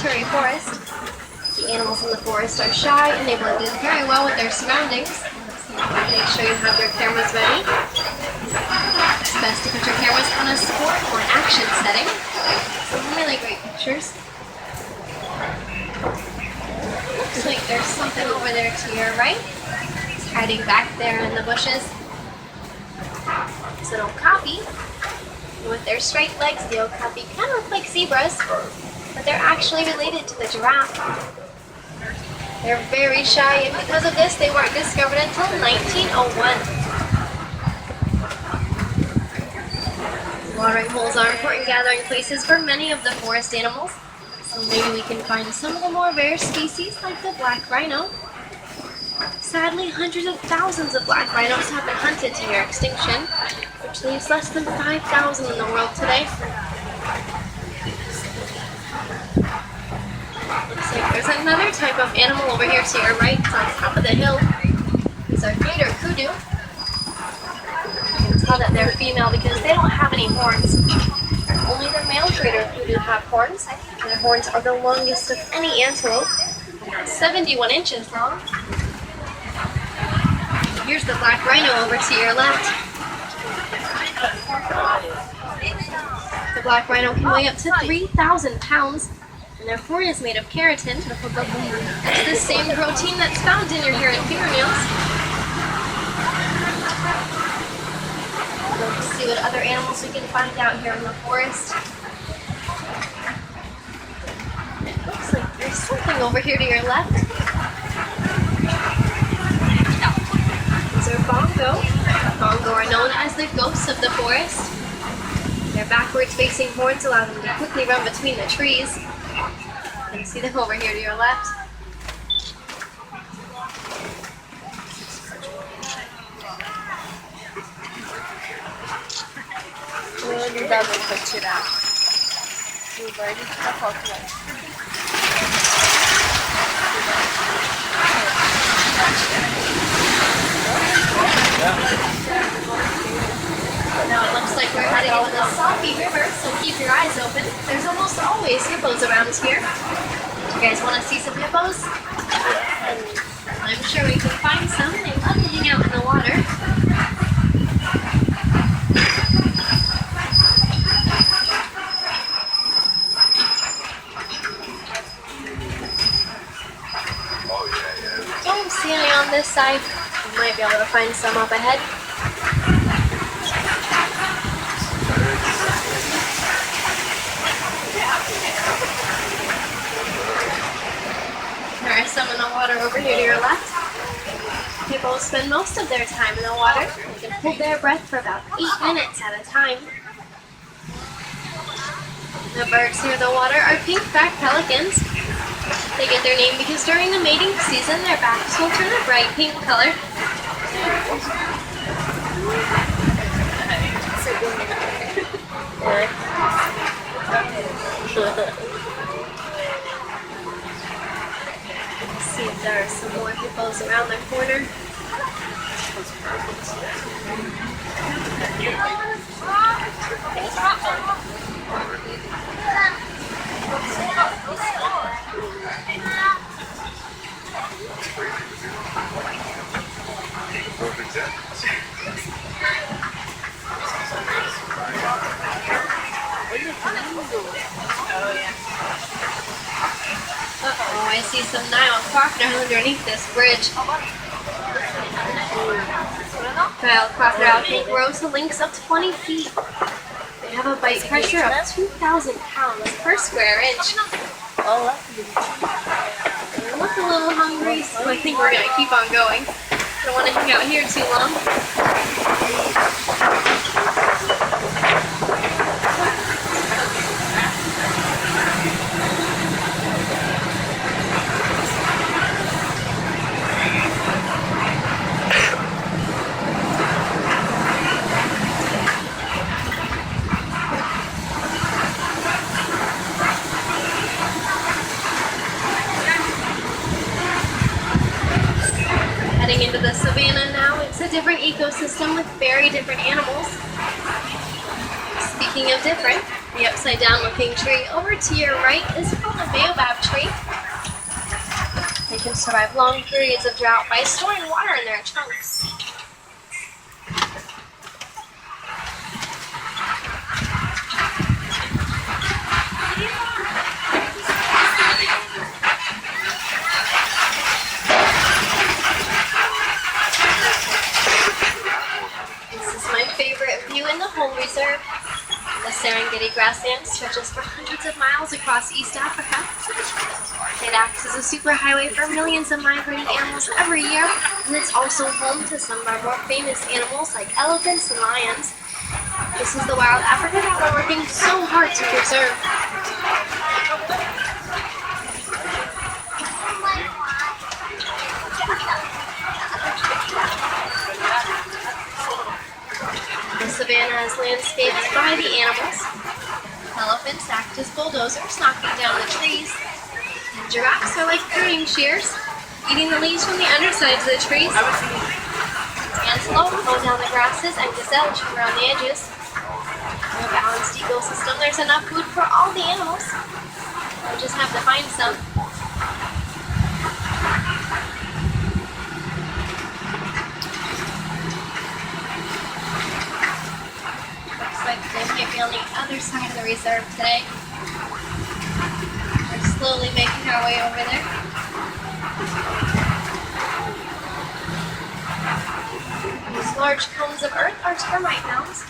solitary forest. The animals in the forest are shy and they blend in very well with their surroundings. Make sure you have your cameras ready. It's best to put your cameras on a sport or action setting. Some really great pictures. Looks like there's something over there to your right. It's hiding back there in the bushes. It's an okapi. With their straight legs, the okapi kind of look like zebras, but they're actually related to the giraffe. They're very shy, and because of this, they weren't discovered until 1901. Watering holes are important gathering places for many of the forest animals, so maybe we can find some of the more rare species like the black rhino. Sadly, hundreds of thousands of black rhinos have been hunted to near extinction, which leaves less than 5,000 in the world today. Looks like there's another type of animal over here to your right. It's on top of the hill. These are gator kudu. You can tell that they're female because they don't have any horns. Only the male gator kudu have horns. Their horns are the longest of any antelope, 71 inches long. Here's the black rhino over to your left. The black rhino can weigh up to 3,000 pounds, and their horn is made of keratin. It's the same protein that's found in your hair and fingernails. Let's see what other animals we can find out here in the forest. It looks like there's something over here to your left. These are bongo. Bongo are known as the ghosts of the forest. Their backwards facing horns allow them to quickly run between the trees. You can see them over here to your left. Now it looks like we're heading into the Safi River, so keep your eyes open. There's almost always hippos around here. Do you guys want to see some hippos? I'm sure we can find some. They love to hang out in the water. Don't see any on this side. We might be able to find some up ahead. There are some in the water over here to your left. Hippos spend most of their time in the water. They can hold their breath for about 8 minutes at a time. The birds near the water are pink-backed pelicans. They get their name because during the mating season, their backs will turn a bright pink color. Let's see if there are some more hippos around the corner. Uh-oh, I see some Nile crocodile underneath this bridge. Nile crocodile can grow to lengths of 20 feet. They have a bite pressure of 2,000 pounds per square inch. They look a little hungry, so I think we're going to keep on going. Don't want to hang out here too long. Heading into the savannah now, it's a different ecosystem with very different animals. Speaking of different, The upside down looking tree over to your right is called a baobab tree. They can survive long periods of drought by storing water in their trunks. This is my favorite view in the whole reserve. The Serengeti grassland stretches for hundreds of miles across East Africa. It acts as a superhighway for millions of migrating animals every year, and it's also home to some of our more famous animals like elephants and lions. This is the wild Africa that we're working so hard to preserve. The savannah is landscaped by the animals. Elephants act as bulldozers, knocking down the trees. And giraffes are like pruning shears, eating the leaves from the undersides of the trees. Antelope mow down the grasses and gazelle trim around the edges. In a balanced ecosystem, there's enough food for all the animals. We just have to find some. Looks like they might be on the other side of the reserve today. We're slowly making our way over there. These large cones of earth are termite mounds.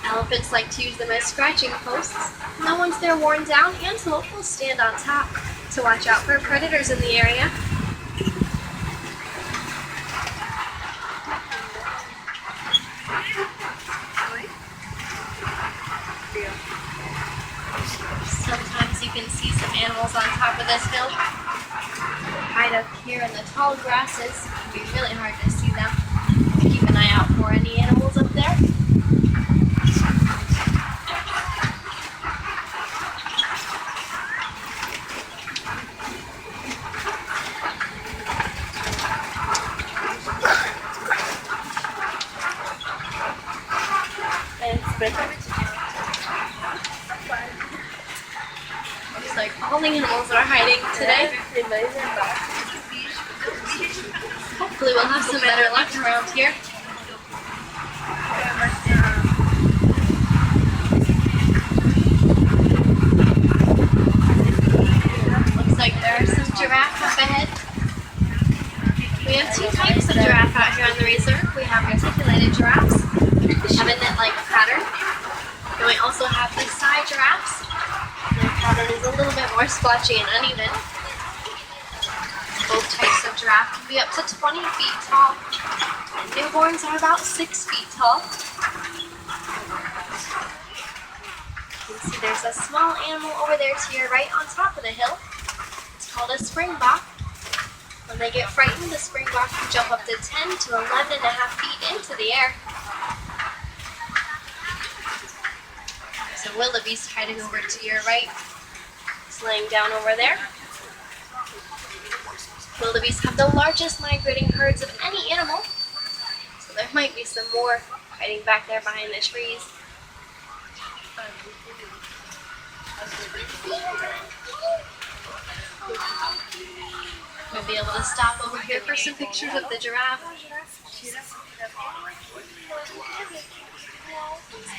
Elephants like to use them as scratching posts. And then once they're worn down, antelope will stand on top to watch out for predators in the area. Sometimes you can see some animals on top of this hill. Hide up here in the tall grasses. It can be really hard to see them. Keep an eye out for any animals up there. Looks like all the animals are hiding today. Hopefully we'll have some better luck around here. Looks like there are some giraffe up ahead. We have two types of giraffe out here on the reserve. We have reticulated giraffes, which have a net-like pattern. And we also have the side giraffes. Their pattern is a little bit more splotchy and uneven. Both types of giraffe can be up to 20 feet tall. And newborns are about 6 feet tall. You can see there's a small animal over there to your right on top of the hill. It's called a springbok. When they get frightened, the springbok can jump up to 10 to 11.5 feet into the air. There's a wildebeest hiding over to your right. It's laying down over there. Wildebeest have the largest migrating herds of any animal, so there might be some more hiding back there behind the trees. We'll be able to stop over here for some pictures of the giraffe. These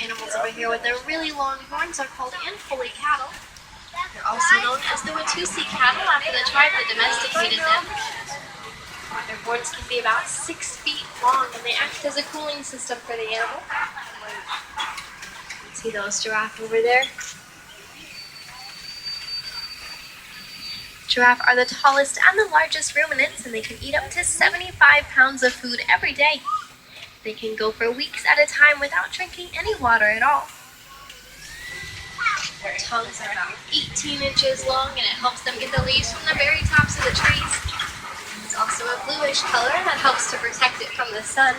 animals over here with their really long horns are called Anfuli cattle. They're also known as the Watusi cattle after the tribe that domesticated them. Their horns can be about 6 feet long and they act as a cooling system for the animal. See those giraffe over there? Giraffe are the tallest and the largest ruminants, and they can eat up to 75 pounds of food every day. They can go for weeks at a time without drinking any water at all. Their tongues are about 18 inches long, and it helps them get the leaves from the very tops of the trees. It's also a bluish color that helps to protect it from the sun.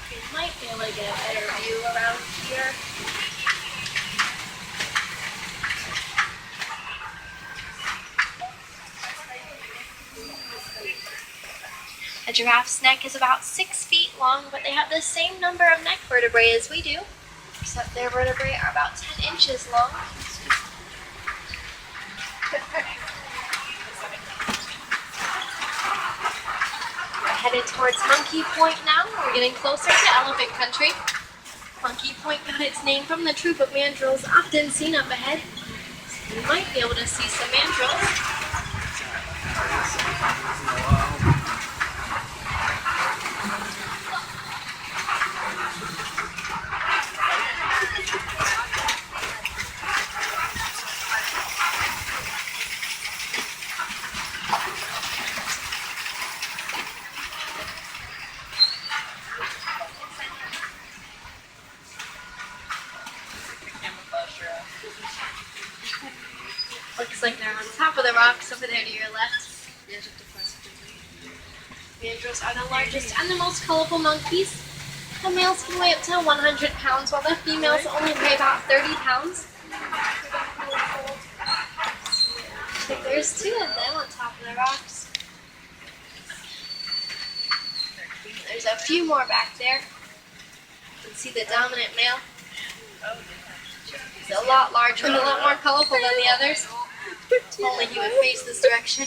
You might be able to get a better view around here. A giraffe's neck is about 6 feet long, but they have the same number of neck vertebrae as we do, except their vertebrae are about 10 inches long. We're headed towards Monkey Point now. We're getting closer to elephant country. Monkey Point got its name from the troop of mandrills often seen up ahead. So you might be able to see some mandrills. Looks like they're on top of the rocks over there to your left. Mandrills are the largest and the most colorful monkeys. The males can weigh up to 100 pounds, while the females only weigh about 30 pounds. I think there's 2 of them on top of the rocks. There's a few more back there. You can see the dominant male. He's a lot larger and a lot more colorful than the others. Only he would face this direction.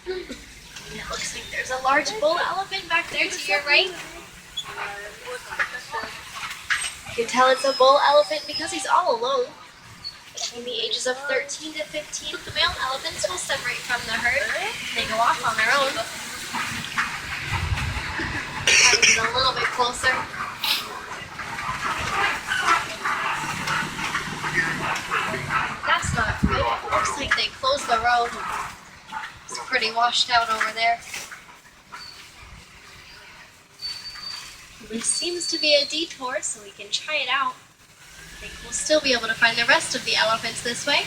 And it looks like there's a large bull elephant back there to your right. You can tell it's a bull elephant because he's all alone. Between the ages of 13 to 15, the male elephants will separate from the herd. They go off on their own. Try to get a little bit closer. That's not good. It looks like they closed the road. It's pretty washed out over there. There seems to be a detour, so we can try it out. I think we'll still be able to find the rest of the elephants this way.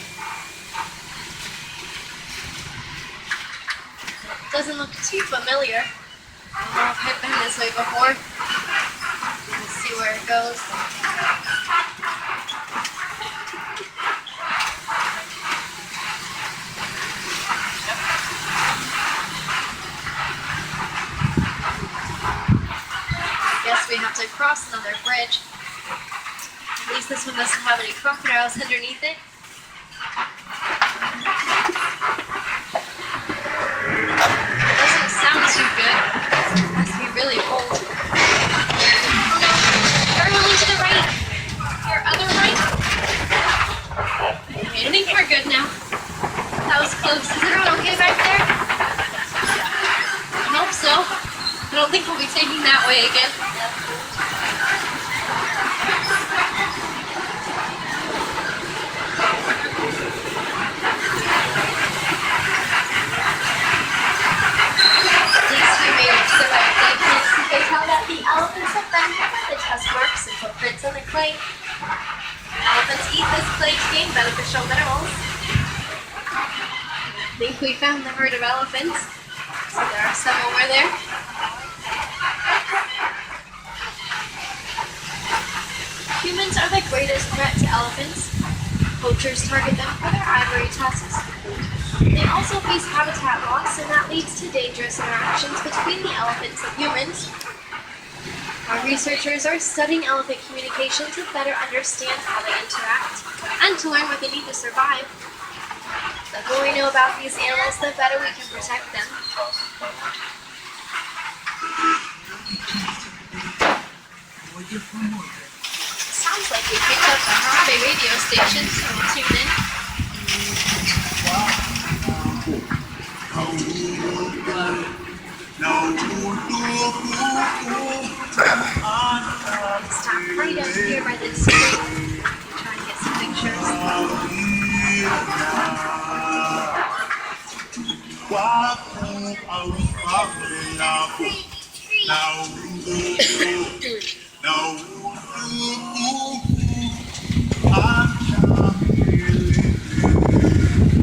It doesn't look too familiar. I don't know if I've been this way before. Let's see where it goes. We have to cross another bridge. At least this one doesn't have any crocodiles underneath it. It doesn't sound too good. It must be really old. Oh no, turn really to the right. Your other right. Okay, I think we're good now. That was close. Is everyone okay back there? I hope so. I don't think we'll be taking that way again. Footprints on the clay. Elephants eat this clay to gain beneficial minerals. I think we found the herd of elephants. So there are some over there. Humans are the greatest threat to elephants. Poachers target them for their ivory tusks. They also face habitat loss, and that leads to dangerous interactions between the elephants and humans. Our researchers are studying elephant communication to better understand how they interact and to learn what they need to survive. The more we know about these animals, the better we can protect them. Sounds like we picked up the Harambe radio station, so we'll tune in. Stop right up here by the screen. Try and get some pictures.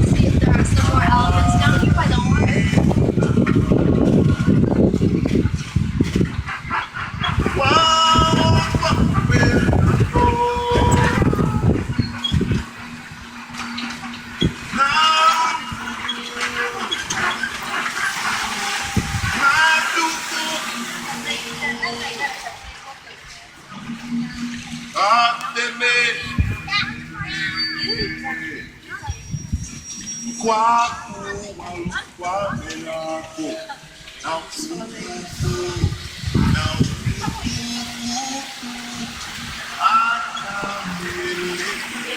See if there are some more elephants down here by the water. the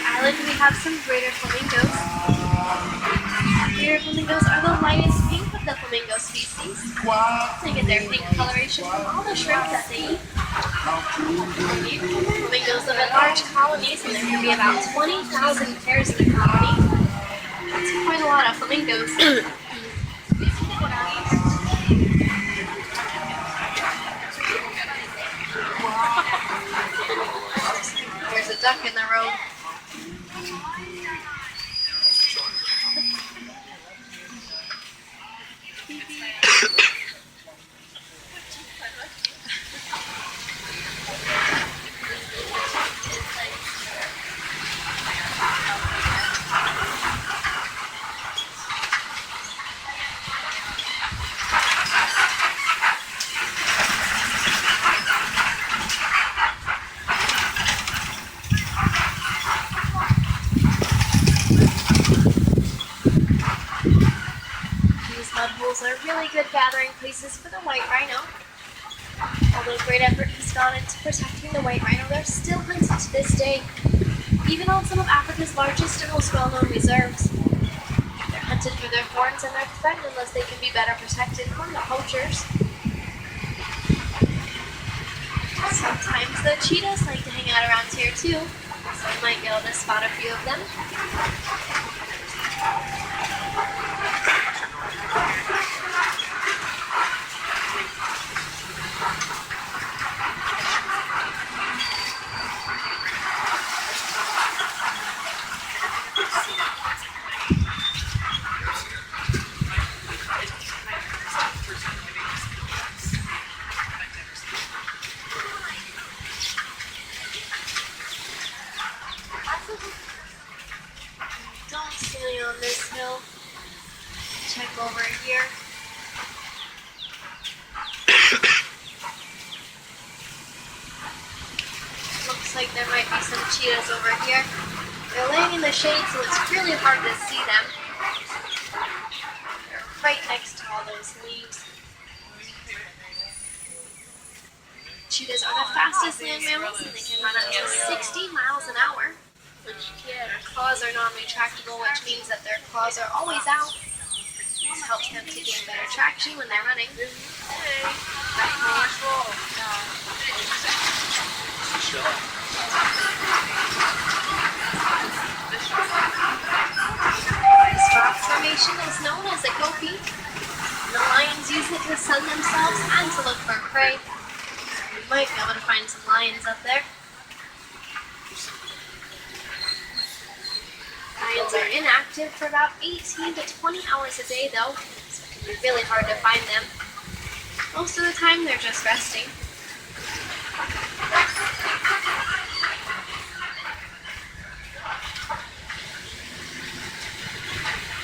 island we have some greater flamingos. Greater flamingos are the lightest pink of the flamingo species. They get their pink coloration from all the shrimp that they eat. Flamingos live in large colonies, and there can be about 20,000 pairs in a colony. That's quite a lot of flamingos. There's a duck in the road. Are really good gathering places for the white rhino. Although great effort has gone into protecting the white rhino, they're still hunted to this day, even on some of Africa's largest and most well-known reserves. They're hunted for their horns and they're threatened unless they can be better protected from the poachers. Sometimes the cheetahs like to hang out around here too, so you might be able to spot a few of them. Don't stay on this hill. Check over here. Looks like there might be some cheetahs over here. They're laying in the shade, so it's really hard to see them. They're right next to all those leaves. Cheetahs are the fastest land mammals, and they can run up to 60 miles an hour. Their claws are non-retractable, which means that their claws are always out. This helps them to gain better traction when they're running. This rock formation is known as a kopi. The lions use it to sun themselves and to look for prey. You might be able to find some lions up there. Lions are inactive for about 18 to 20 hours a day though, so it can be really hard to find them. Most of the time they're just resting.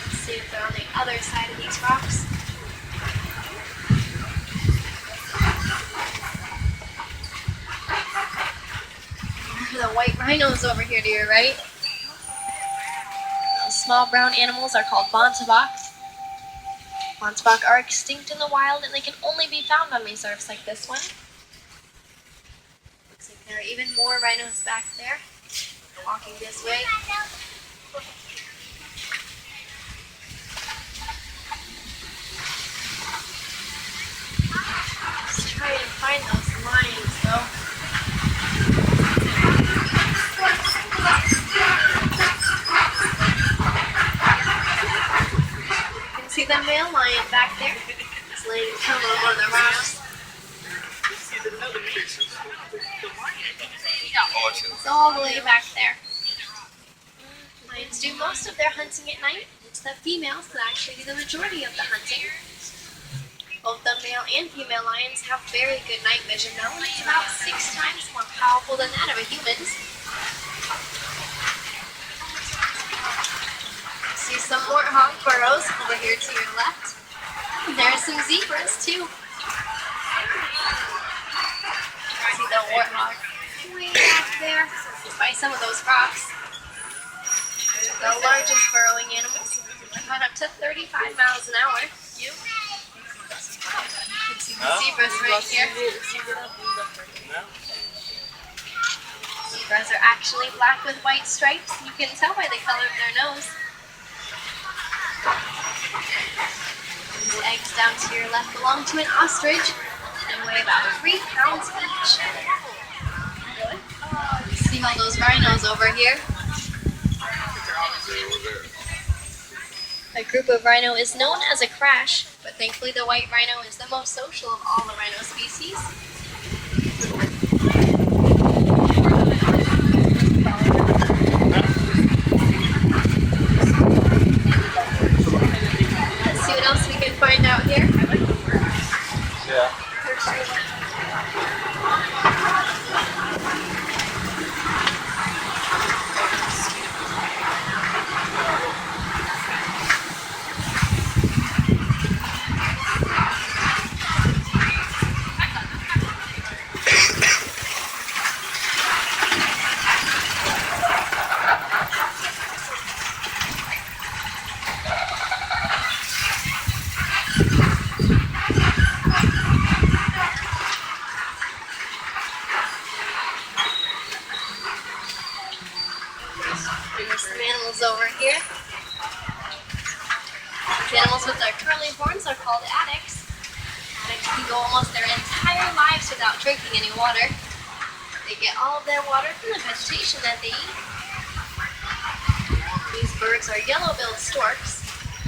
Let's see if they're on the other side of these rocks. The white rhinos over here to your right. Small brown animals are called bontebok. Bontebok are extinct in the wild and they can only be found on reserves like this one. Looks like there are even more rhinos back there, walking this way. Let's try and find those lions though. See the male lion back there? It's laying down on one of the rocks. It's all the way back there. Lions do most of their hunting at night. It's the females that actually do the majority of the hunting. Both the male and female lions have very good night vision though, and it's about 6 times more powerful than that of a human's. See some warthog burrows over here to your left. And there are some zebras too. See the warthog way back there by some of those rocks. The largest burrowing animals. gone up to 35 miles an hour. You can see the zebras right here. Zebras are actually black with white stripes. You can tell by the color of their nose. These eggs down to your left belong to an ostrich and weigh about 3 pounds each. See all those rhinos over here? A group of rhino is known as a crash, but thankfully the white rhino is the most social of all the rhino species. Let's see what else we can find out here. Yeah. There's some animals over here. The animals with their curly horns are called addax. Addax can go almost their entire lives without drinking any water. They get all of their water from the vegetation that they eat. These birds are yellow-billed storks.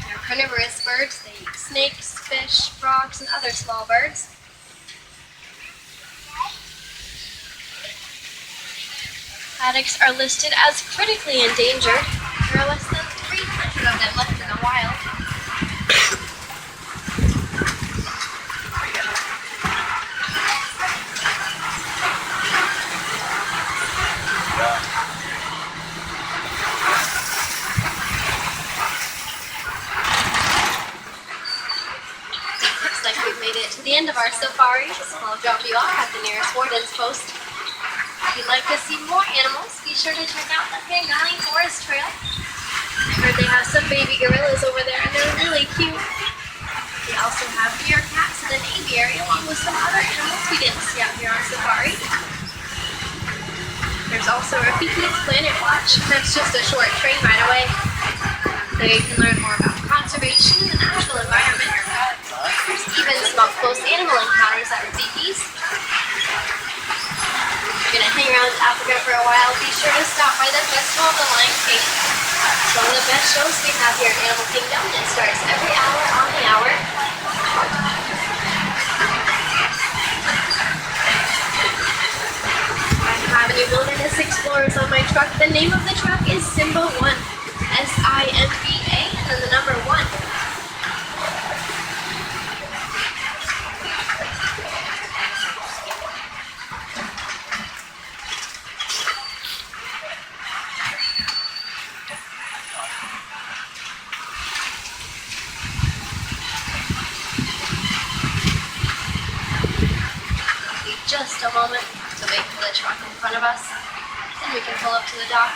They're carnivorous birds. They eat snakes, fish, frogs, and other small birds. Addax are listed as critically endangered. There are less than 300 of them left in the wild. Looks like we've made it to the end of our safari, so I'll drop you off at the nearest warden's post. If you'd like to see more animals, be sure to check out the Pangani Forest Trail. I heard they have some baby gorillas over there and they're really cute. They also have meerkats and an aviary along with some other animals we didn't see out here on safari. There's also Rafiki's Planet Watch. That's just a short train ride away. There you can learn more about conservation and the natural environment. There's even some up-close animal encounters at Rafiki's. If you're going to hang around Africa for a while, be sure to stop by the Festival of the Lion King. It's one of the best shows we have here at Animal Kingdom. It starts every hour on the hour. I have any Wilderness Explorers on my truck. The name of the truck is Simba 1. S-I-M-B-A and then the number 1. Just a moment to wait for the truck in front of us, then we can pull up to the dock.